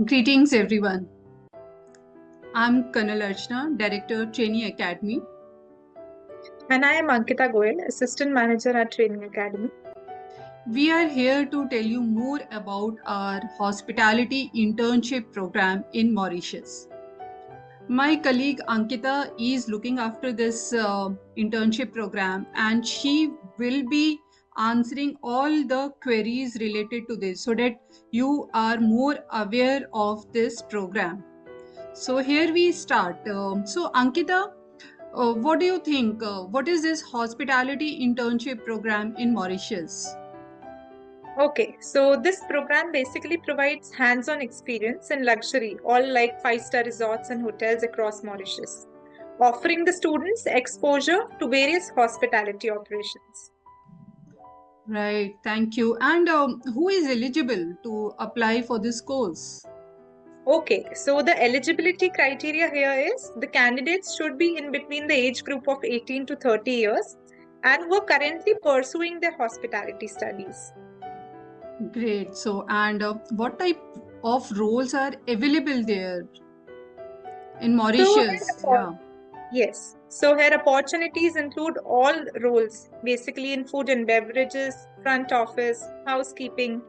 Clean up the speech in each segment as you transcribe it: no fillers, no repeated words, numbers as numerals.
Greetings everyone. I'm Kanal Archana, Director Training Academy. And I am Ankita Goyal, Assistant Manager at Training Academy. We are here to tell you more about our hospitality internship program in Mauritius. My colleague Ankita is looking after this internship program and she will be answering all the queries related to this so that you are more aware of this program. So here we start. So Ankita, what do you think? What is this hospitality internship program in Mauritius? Okay, so this program basically provides hands on experience in luxury, all like five-star resorts and hotels across Mauritius, offering the students exposure to various hospitality operations. Right, thank you. And who is eligible to apply for this course? Okay, so the eligibility criteria here is the candidates should be in between the age group of 18 to 30 years and who are currently pursuing their hospitality studies. Great. So, and what type of roles are available there in So, Mauritius? Yeah. yes. So here opportunities include all roles, basically in food and beverages, front office, housekeeping,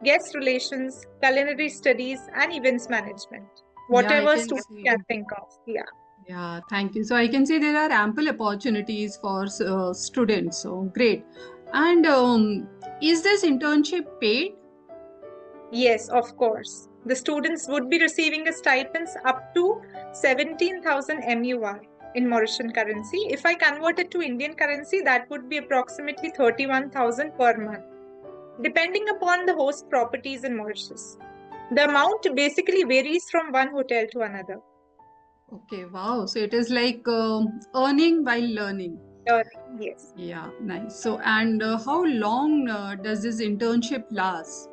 guest relations, culinary studies, and events management. Yeah, I Whatever can students see. can think of. Yeah. Yeah, thank you. So I can see there are ample opportunities for students. So great. And is this internship paid? Yes, of course. The students would be receiving a stipends up to 17,000 MUR in Mauritian currency. If I convert it to Indian currency, that would be approximately 31,000 per month, depending upon the host properties in Mauritius. The amount basically varies from one hotel to another. Okay, wow. So it is like earning while learning. Yes. Yeah, nice. So, and how long does this internship last?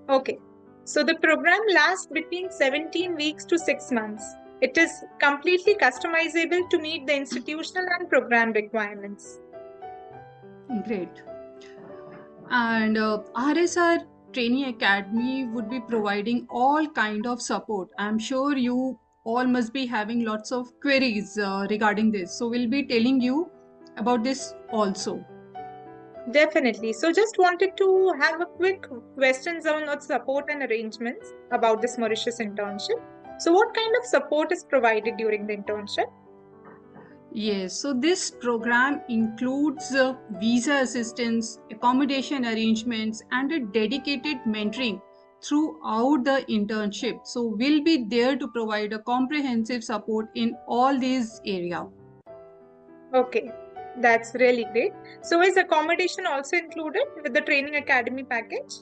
Okay. So the program lasts between 17 weeks to 6 months. It is completely customizable to meet the institutional and program requirements. Great. And RSR Training Academy would be providing all kind of support. I'm sure you all must be having lots of queries regarding this. So we'll be telling you about this also. Definitely. So just wanted to have a quick questions on support and arrangements about this Mauritius internship. So what kind of support is provided during the internship? Yes, so this program includes visa assistance, accommodation arrangements, and a dedicated mentoring throughout the internship. So we'll be there to provide a comprehensive support in all these areas. Okay, that's really great. So is accommodation also included with the training academy package?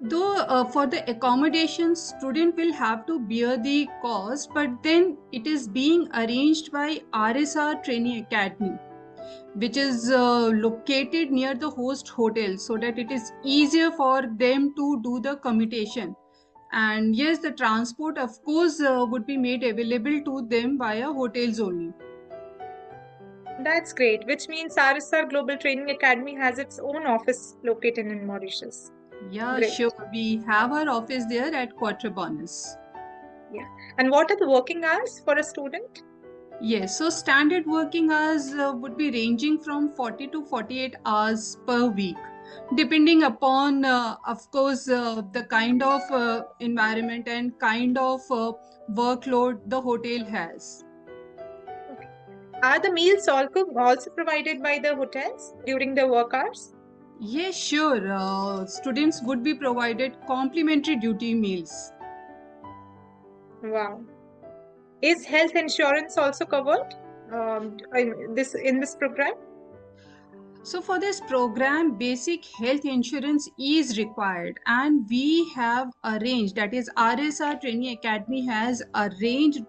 Though for the accommodation, student will have to bear the cost, but then it is being arranged by RSR Training Academy, which is located near the host hotel, so that it is easier for them to do the commutation. And yes, the transport, of course, would be made available to them via hotels only. That's great, which means RSR Global Training Academy has its own office located in Mauritius. Yeah, Great. sure. We have our office there at Quatre Bonus. Yeah. And what are the working hours for a student? Yes, so standard working hours would be ranging from 40 to 48 hours per week, depending upon, of course, the kind of environment and kind of workload the hotel has. Okay. Are the meals also provided by the hotels during the work hours? Yes, sure. Students would be provided complimentary duty meals. Wow. Is health insurance also covered in this program? So for this program, basic health insurance is required, and we have arranged, that is RSR Training Academy has arranged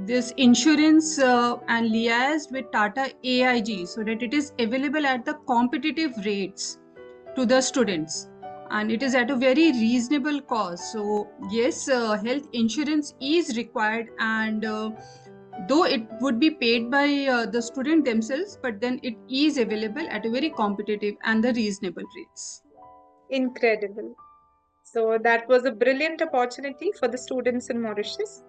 this insurance and liaised with Tata AIG so that it is available at the competitive rates to the students, and it is at a very reasonable cost. So yes, health insurance is required, and though it would be paid by the student themselves, but then it is available at a very competitive and the reasonable rates. Incredible. So that was a brilliant opportunity for the students in Mauritius.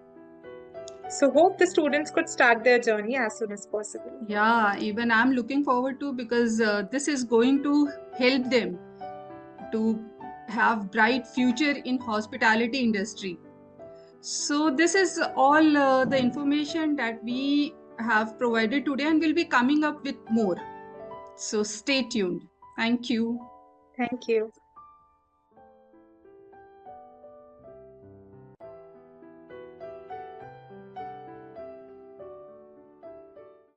So hope the students could start their journey as soon as possible. Yeah, even I'm looking forward to, because this is going to help them to have bright future in hospitality industry. So this is all the information that we have provided today, and we'll be coming up with more. So stay tuned. Thank you. Thank you.